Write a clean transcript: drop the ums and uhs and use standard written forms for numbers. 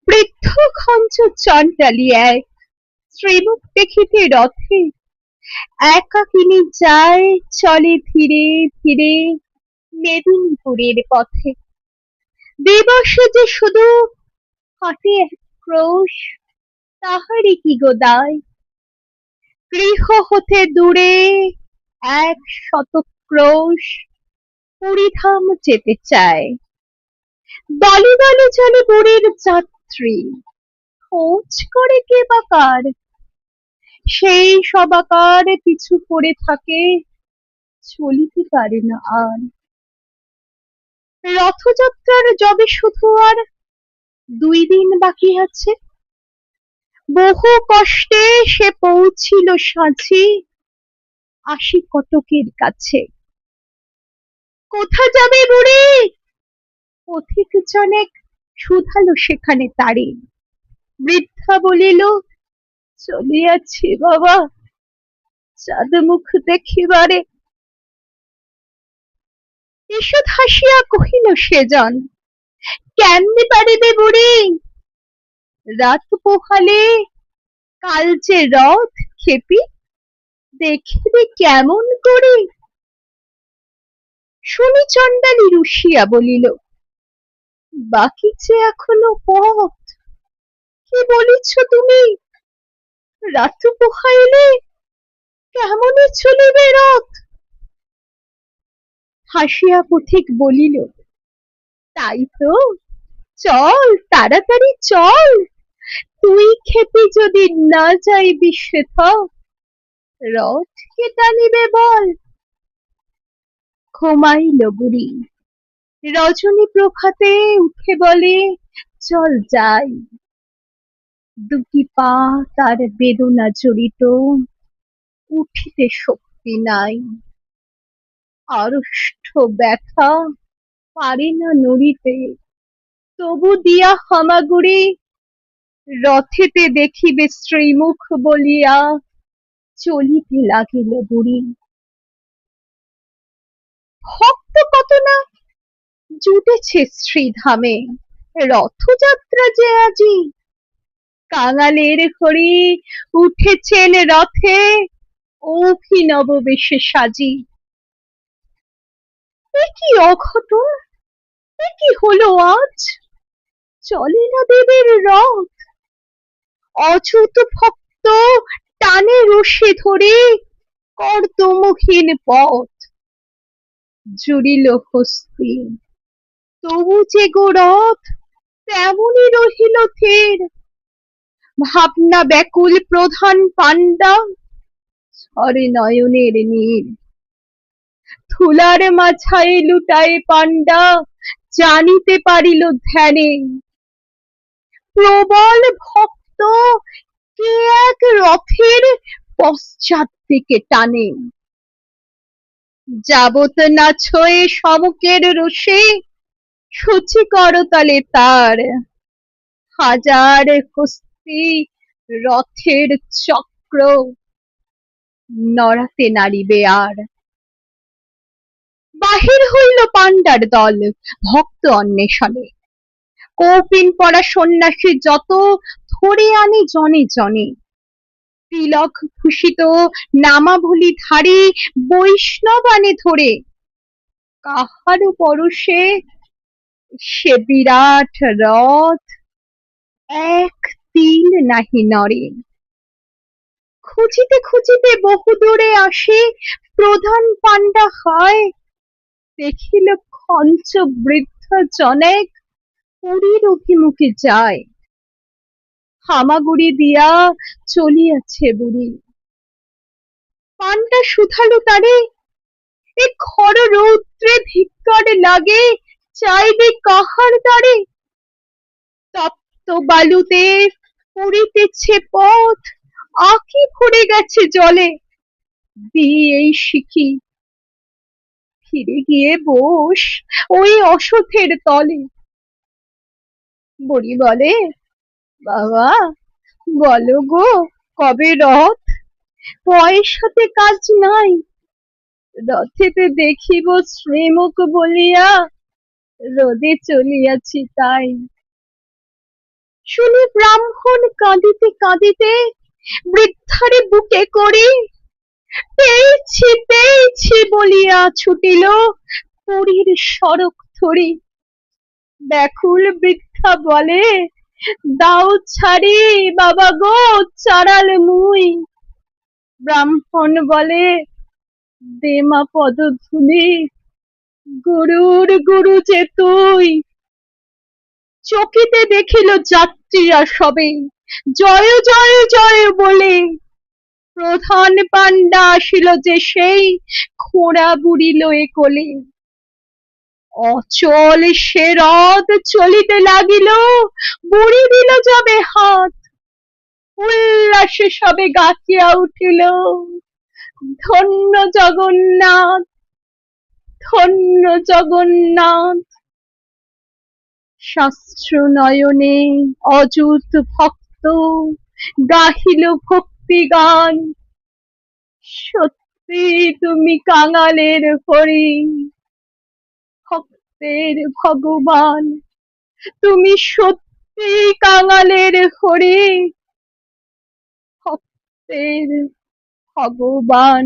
বৃদ্ধ খঞ্জ চণ্ডালী এক শ্রীমুখ দেখিতে রথে একাকিনী যায় চলে ধীরে ধীরে মেদিনীপুরের পথে। দিবসে যে শুধু হাতে এক ক্রোশ, তাহারই কি গো দায়? গৃহ হতে দূরে ১০০ ক্রোশ পুরীধাম যেতে চায়। দলে দলে চলে বুড়ির যাত্রী, খোঁজ করে কে বা কার? সেই সবাকার পিছু পড়ে থাকে, চলিতে পারে না আর। রথযাত্রার যবে শুধু আর ২ দিন বাকি আছে, বহু কষ্টে সে পৌঁছিল সাঁঝি ৮০ কটকের কাছে। কোথা যাবে বুড়ি? পথিক জনেক শুধালো সেখানে তারে। বৃদ্ধা বলিল, চলিয়াছি বাবা চাঁদ মুখ দেখিবারে। ঈষৎ হাসিয়া কহিল সেজন, কেমনে পারিবে বুড়ি? রাত পোহালে কাল যে রথ খেপি, দেখিবে কেমন করে? শুনি চণ্ডালী রুষিয়া বলিল, বাকি যে এখনো পথ। কি বলিছ তুমি? রাত পোহাইলে কেমনে চলিবে রথ? হাসিয়া পথিক বলিল, তাই তো, চল তাড়াতাড়ি চল। তুই খেপি যদি না যাইবি সেথা, রথ কে টানিবে বল? ঘুমাইল বুড়ি। রজনী প্রভাতে উঠে বলে, চল যাই। দুটি পা তার বেদনা জড়িত, উঠিতে শক্তি নাই। আড়ষ্ট ব্যথা, পারে না নড়িতে। তবু দিয়া হামাগুড়ি, রথেতে দেখিবে শ্রীমুখ বলিয়া চলিতে লাগিল বুড়ি। ভক্ত কত না জুটেছে শ্রীধামে, রথযাত্রা যে আজি। কাঙালের ঘড়ি উঠেছেন রথে, অভিনব বেশে সাজি। এ কি অঘটন, এ কি হলো আজ? চলে না দেবের রথ। অচ্যুত ভক্ত টানে রশি ধরে, কর্দমহীন পথ। জুড়িল হস্তি, তবু যে গো রথ তেমনি রহিল থির। ভাবনা ব্যাকুল প্রধান পাণ্ডা, ঝরে নয়নের নীর। ধুলার মাঝায় লুটায় পাণ্ডা, জানিতে পারিল ধ্যানে। প্রবল ভক্ত কে এক রথের পশ্চাৎ দিকে টানে। যাবত না ছোঁয়ে সমুখের রশি, সূচি করতলে তার। হাজার কুস্তি রথের চক্র, নড়াতে নারিবে আর। বাহির হইল পাণ্ডার দল ভক্ত অন্বেষণে। কৌপিন পরা সন্ন্যাসী যত, ধরে আনে জনে জনে। তিলক ভূষিত নামাবলীধারী বৈষ্ণব আনে ধরে। কাহারো পরশে সে বিরাট রথ এক তিল নাহি নড়ে। খুঁজিতে খুঁজিতে বহুদূরে আসে প্রধান পাণ্ডা হয়, দেখিল খঞ্চ বৃদ্ধ জনেক পুরীর অভিমুখে যায়। হামাগুড়ি দিয়া চলিয়াছে বুড়ি। পাণ্ডা শুধালো তারে, এ খর রৌদ্রে ধিক্কার লাগে, চাইবে কাহার দ্বারে? তপ্ত বালুতে পড়িতেছে পথ, আঁখি ভরে গেছে জলে। দিই এই শিখি, ফিরে গিয়ে বস ওই অসথের তলে। বুড়ি বলে, বাবা বলো গো কবে রথ? পয়সাতে কাজ নাই, রথেতে দেখিব শ্রীমুখ বলিয়া রোদে চলিয়াছি তাই। শুনি ব্রাহ্মণ কাঁদিতে কাঁদিতে বৃদ্ধারে বুকে করে পেয়েছি পেয়েছি বলিয়া ছুটিল পুরীর সড়ক ধরে। ব্যাকুল বৃদ্ধা বলে, দাও ছাড়ি বাবা গো, চারাল মুই। ব্রাহ্মণ বলে, দে মা পদধূলি, গুরুর গুরু যে তুই। চকিতে দেখিল যাত্রীরা সবে জয় জয় জয় বলে। প্রধান পাণ্ডা আসিল যে সেই খোঁড়া বুড়ি লয়ে কোলে। অচল সে রথ চলিতে লাগিল, বুড়ি দিল যবে হাত, উল্লাসে সবে গাহিয়া উঠিল, ধন্য জগন্নাথ, ধন্য জগন্নাথ। শাস্ত্র নয়নে অযুত ভক্ত গাহিল ভক্তি গান। সত্যি তুমি কাঙালের হরি, ভক্তের ভগবান। তুমি সত্যি কাঙালের হরি, ভক্তের ভগবান।